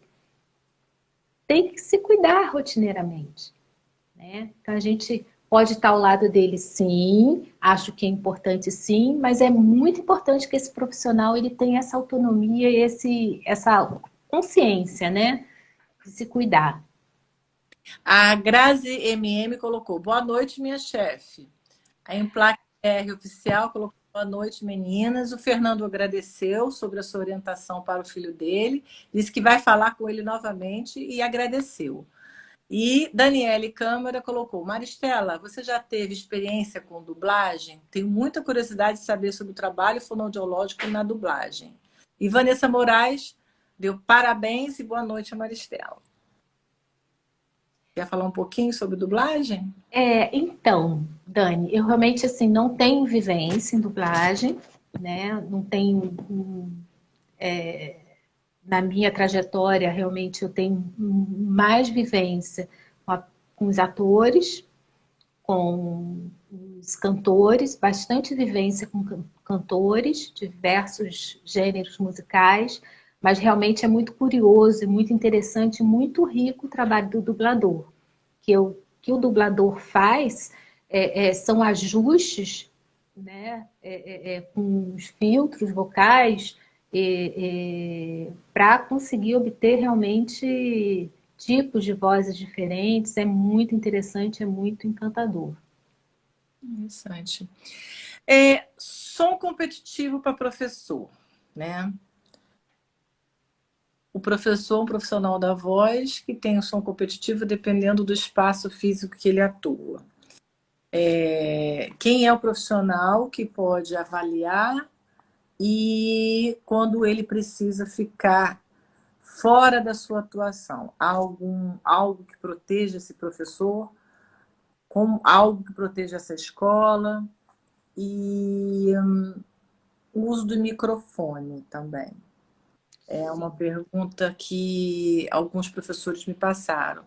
tem que se cuidar rotineiramente, né? Então a gente pode estar ao lado dele, sim, acho que é importante, sim, mas é muito importante que esse profissional ele tenha essa autonomia e essa consciência, né, de se cuidar. A Grazi MM colocou: boa noite, minha chefe. A Emplac R Oficial colocou: boa noite, meninas. O Fernando agradeceu sobre a sua orientação para o filho dele, disse que vai falar com ele novamente e agradeceu. E Daniele Câmara colocou: Maristela, você já teve experiência com dublagem? Tenho muita curiosidade de saber sobre o trabalho fonoaudiológico na dublagem. E Vanessa Moraes deu parabéns e boa noite a Maristela. Quer falar um pouquinho sobre dublagem? Então, Dani, eu realmente assim não tenho vivência em dublagem, né? Não tenho na minha trajetória realmente eu tenho mais vivência com os atores, com os cantores, bastante vivência com cantores, diversos gêneros musicais, mas realmente é muito curioso, muito interessante, muito rico o trabalho do dublador. Que o dublador faz são ajustes, né, com os filtros vocais para conseguir obter realmente tipos de vozes diferentes. É muito interessante, é muito encantador. Interessante. Som competitivo para professor, né? O professor é um profissional da voz que tem o som competitivo dependendo do espaço físico que ele atua. Quem é o profissional que pode avaliar e quando ele precisa ficar fora da sua atuação? Algo que proteja esse professor, como algo que proteja essa escola e o uso do microfone também. É uma pergunta que alguns professores me passaram.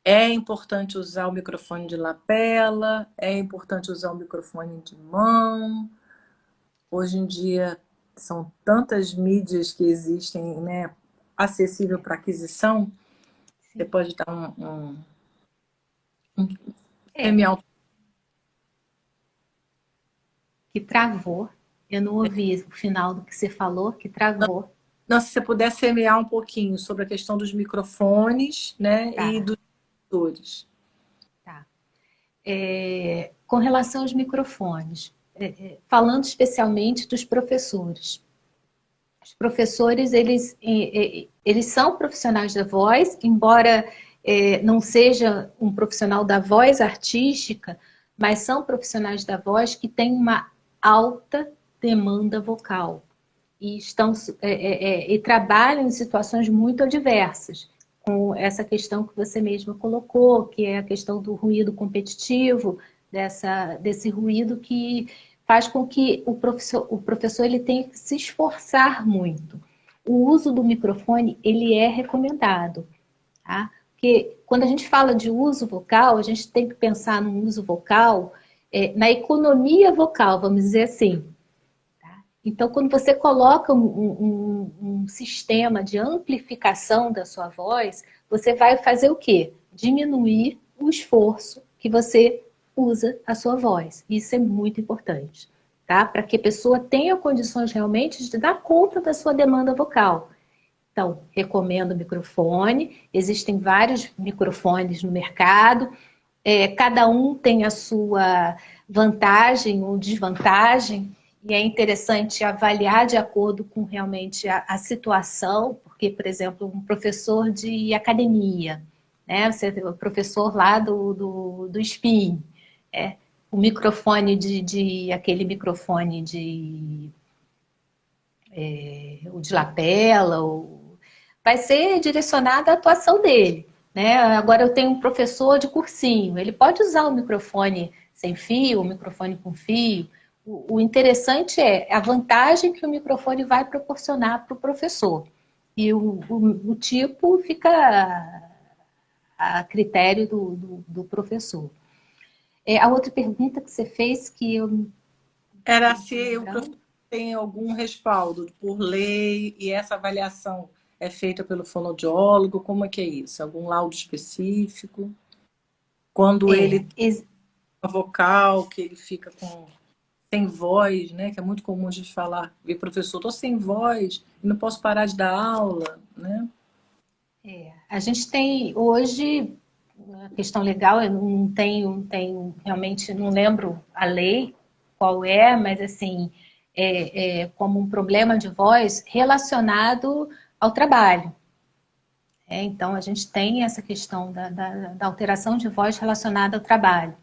É importante usar o microfone de lapela, é importante usar o microfone de mão. Hoje em dia são tantas mídias que existem, né, acessível para aquisição. Você Sim. pode dar um É, semi-alto. que travou. Eu não ouvi o final do que você falou, que travou. Não, se você puder semear um pouquinho sobre a questão dos microfones, né, e Tá, dos motores. tá. Com relação aos microfones, falando especialmente dos professores. Os professores, eles são profissionais da voz, embora não seja um profissional da voz artística, mas são profissionais da voz que têm uma alta demanda vocal e e trabalham em situações muito adversas, com essa questão que você mesma colocou, que é a questão do ruído competitivo, desse ruído que faz com que o professor ele tenha que se esforçar muito. O uso do microfone ele é recomendado, tá? Porque quando a gente fala de uso vocal, a gente tem que pensar no uso vocal, na economia vocal, vamos dizer assim. Então, quando você coloca um sistema de amplificação da sua voz, você vai fazer o quê? Diminuir o esforço que você usa a sua voz. Isso é muito importante, tá? Para que a pessoa tenha condições realmente de dar conta da sua demanda vocal. Então, recomendo o microfone. Existem vários microfones no mercado. Cada um tem a sua vantagem ou desvantagem, e é interessante avaliar de acordo com realmente a situação, porque, por exemplo, um professor de academia, né? Você é o professor lá do spin, o microfone aquele microfone o de lapela, vai ser direcionado à atuação dele. Né? Agora eu tenho um professor de cursinho, ele pode usar o microfone sem fio, o microfone com fio. O interessante é a vantagem que o microfone vai proporcionar para o professor. E o tipo fica a critério do professor. A outra pergunta que você fez, que eu não Era estou se o lembrando. professor tem algum respaldo por lei e essa avaliação é feita pelo fonoaudiólogo, como é que é isso? Algum laudo específico? Quando É, ele tem uma vocal, que ele fica com sem voz, né? Que é muito comum a gente falar, e professor, estou sem voz, não posso parar de dar aula, né? A gente tem hoje a questão legal, eu não tenho realmente não lembro a lei qual é, mas assim como um problema de voz relacionado ao trabalho. Então a gente tem essa questão da alteração de voz relacionada ao trabalho.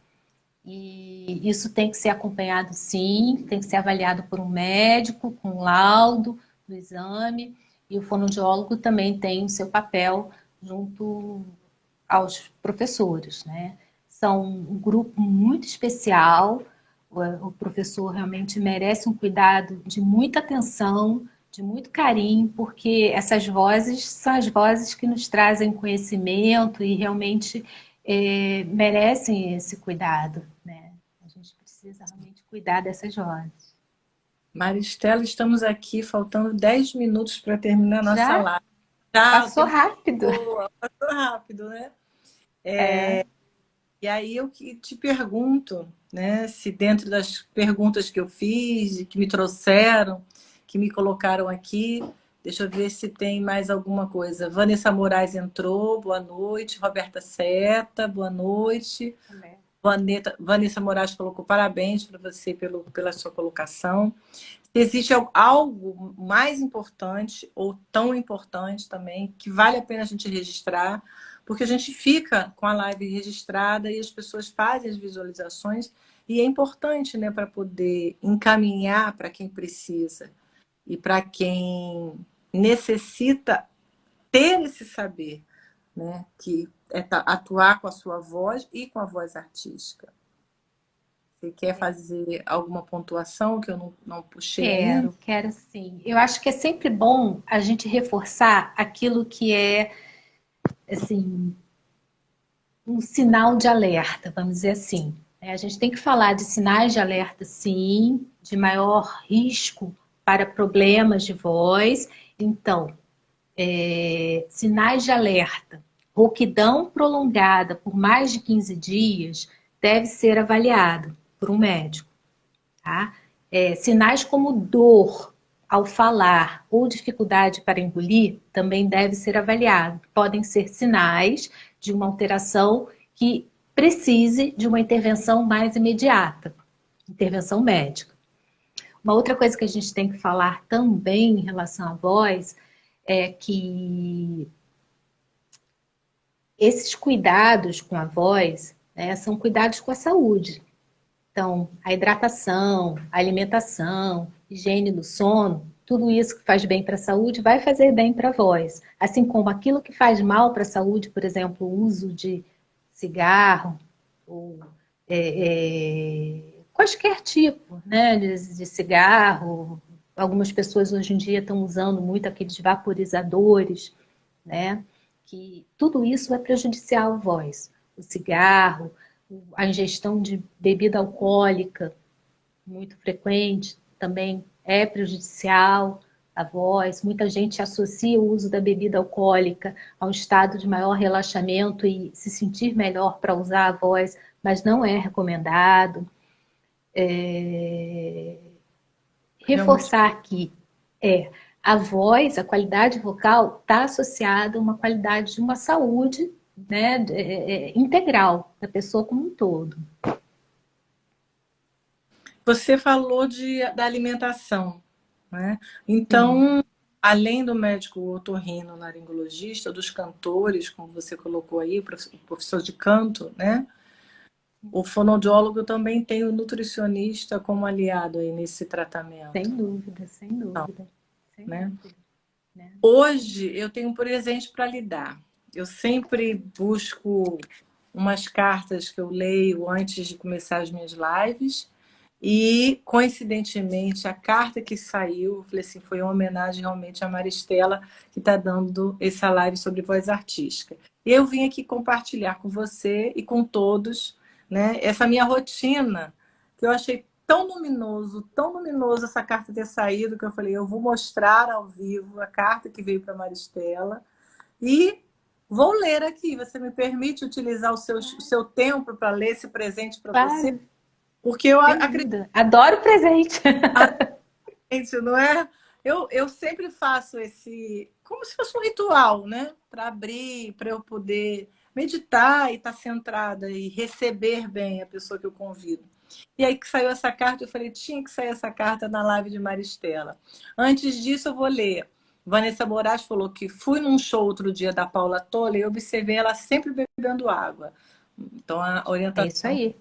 E isso tem que ser acompanhado, sim, tem que ser avaliado por um médico, com um laudo do exame, e o fonoaudiólogo também tem o seu papel junto aos professores, né? São um grupo muito especial, o professor realmente merece um cuidado de muita atenção, de muito carinho, porque essas vozes são as vozes que nos trazem conhecimento e realmente merecem esse cuidado, né? A gente precisa realmente cuidar dessas vozes. Maristela, estamos aqui, faltando 10 minutos para terminar a nossa Já live. Já, o passou tempo rápido. passou rápido, né? É, E aí eu que te pergunto, né, se dentro das perguntas que eu fiz, e que me trouxeram, que me colocaram aqui, deixa eu ver se tem mais alguma coisa. Vanessa Moraes entrou, boa noite. Roberta Seta, boa noite. Vanessa Moraes colocou parabéns para você pela sua colocação. Existe algo mais importante ou tão importante também que vale a pena a gente registrar, porque a gente fica com a live registrada e as pessoas fazem as visualizações e é importante, né, para poder encaminhar para quem precisa e para quem necessita ter esse saber, né, que é atuar com a sua voz e com a voz artística. Você quer fazer alguma pontuação que eu não puxei ainda? quero sim. Eu acho que é sempre bom a gente reforçar aquilo que é, assim, um sinal de alerta, vamos dizer assim. A gente tem que falar de sinais de alerta, sim, de maior risco para problemas de voz. Então, sinais de alerta, rouquidão prolongada por mais de 15 dias deve ser avaliado por um médico. Tá? Sinais como dor ao falar ou dificuldade para engolir também deve ser avaliado. Podem ser sinais de uma alteração que precise de uma intervenção mais imediata, intervenção médica. Uma outra coisa que a gente tem que falar também em relação à voz é que esses cuidados com a voz, né, são cuidados com a saúde. Então, a hidratação, a alimentação, higiene do sono, tudo isso que faz bem para a saúde vai fazer bem para a voz. Assim como aquilo que faz mal para a saúde, por exemplo, o uso de cigarro, ou qualquer tipo, né, de cigarro. Algumas pessoas hoje em dia estão usando muito aqueles vaporizadores, né? Que tudo isso é prejudicial à voz. O cigarro, a ingestão de bebida alcoólica muito frequente também é prejudicial à voz. Muita gente associa o uso da bebida alcoólica a um estado de maior relaxamento e se sentir melhor para usar a voz, mas não é recomendado. Realmente. Reforçar que a voz, a qualidade vocal está associada a uma qualidade de uma saúde, né, integral da pessoa como um todo. Você falou da alimentação, né? Sim, Então, além do médico otorrino-laringologista, dos cantores, como você colocou aí, o professor de canto, né? O fonoaudiólogo também tem o nutricionista como aliado aí nesse tratamento, sem dúvida, sem dúvida, sem né? dúvida. Né? Hoje eu tenho um presente para lhe dar. Eu sempre busco umas cartas que eu leio antes de começar as minhas lives. E, coincidentemente, a carta que saiu, eu falei assim, foi uma homenagem realmente à Maristela, que está dando essa live sobre voz artística. E eu vim aqui compartilhar com você e com todos, né, essa minha rotina, que eu achei tão luminoso essa carta ter saído, que eu falei, eu vou mostrar ao vivo a carta que veio para Maristela e vou ler aqui. Você me permite utilizar o seu tempo para ler esse presente para você? Claro, Porque eu sem acredito, dúvida. Adoro o presente. não é? Eu sempre faço como se fosse um ritual, né? Para abrir, para eu poder meditar e estar centrada e receber bem a pessoa que eu convido. E aí que saiu essa carta, eu falei, tinha que sair essa carta na live de Maristela. Antes disso, eu vou ler. Vanessa Moraes falou que fui num show outro dia da Paula Toller e observei ela sempre bebendo água. Então, a É isso orientação. aí.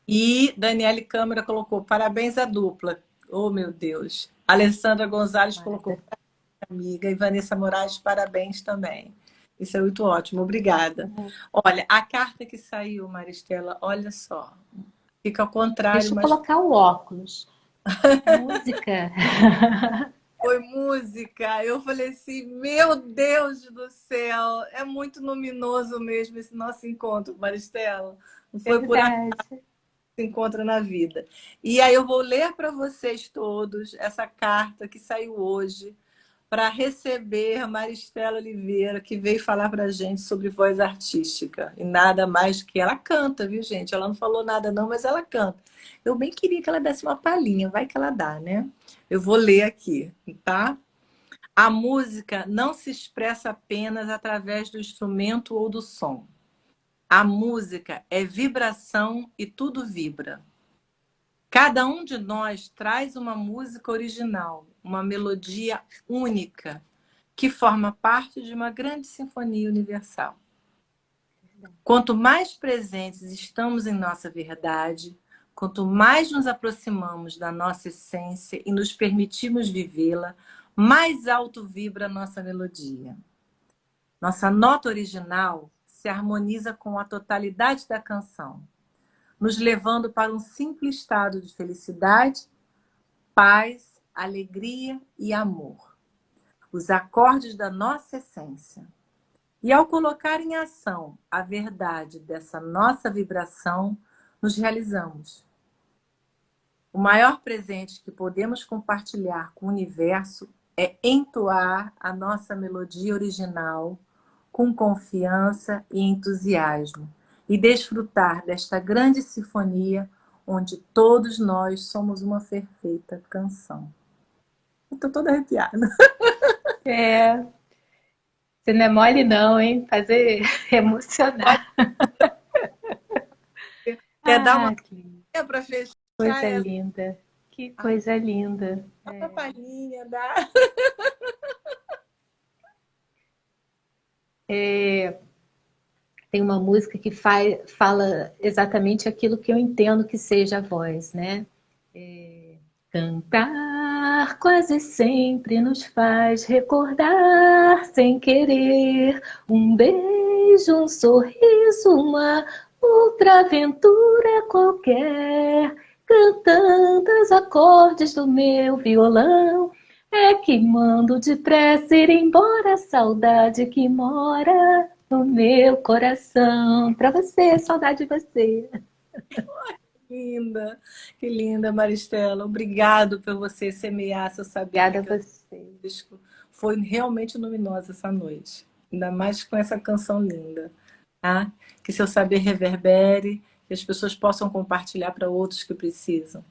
E Daniele Câmara colocou parabéns à dupla. Oh, meu Deus. Alessandra Gonzalez colocou Nada. parabéns, amiga. E Vanessa Moraes, parabéns também. Isso é muito ótimo, obrigada. Olha, a carta que saiu, Maristela, olha só. Fica ao contrário, Deixa eu mas colocar o óculos. Música. foi música. Eu falei assim, meu Deus do céu, é muito luminoso mesmo esse nosso encontro, Maristela. Não foi por Verdade. se encontra na vida. E aí eu vou ler para vocês todos essa carta que saiu hoje para receber Maristela Oliveira, que veio falar para a gente sobre voz artística. E nada mais que ela canta, viu, gente? Ela não falou nada não, mas ela canta. Eu bem queria que ela desse uma palhinha, vai que ela dá, né? Eu vou ler aqui, tá? A música não se expressa apenas através do instrumento ou do som. A música é vibração e tudo vibra. Cada um de nós traz uma música original, uma melodia única, que forma parte de uma grande sinfonia universal. Quanto mais presentes estamos em nossa verdade, quanto mais nos aproximamos da nossa essência e nos permitimos vivê-la, mais alto vibra a nossa melodia. Nossa nota original se harmoniza com a totalidade da canção, nos levando para um simples estado de felicidade, paz, alegria e amor. Os acordes da nossa essência. E ao colocar em ação a verdade dessa nossa vibração, nos realizamos. O maior presente que podemos compartilhar com o universo é entoar a nossa melodia original com confiança e entusiasmo e desfrutar desta grande sinfonia onde todos nós somos uma perfeita canção. Estou toda arrepiada. É, você não é mole não, hein? Fazer emocionar. Quer dar uma Que para fechar coisa essa? linda. Que coisa linda. Uma palhinha da... Tem uma música que fala exatamente aquilo que eu entendo que seja a voz, né? Cantar quase sempre nos faz recordar sem querer um beijo, um sorriso, uma outra aventura qualquer. Cantando os acordes do meu violão, é que mando depressa ir embora a saudade que mora no meu coração. Pra você, saudade de você. Linda, que linda, Maristela. Obrigado por você semear essa Obrigada sabedoria a que eu você. busco. Foi realmente luminosa essa noite. Ainda mais com essa canção linda. Tá? Que seu saber reverbere, que as pessoas possam compartilhar para outros que precisam.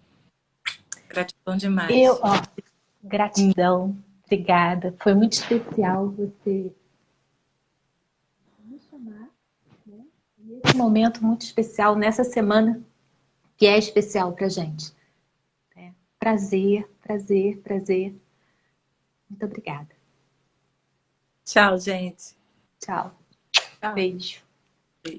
Gratidão demais. Gratidão, obrigada. Foi muito especial você me chamar, né? Nesse momento muito especial, nessa semana que é especial pra gente. Né? Prazer, prazer, prazer. Muito obrigada. Tchau, gente. Tchau. Tchau. Beijo.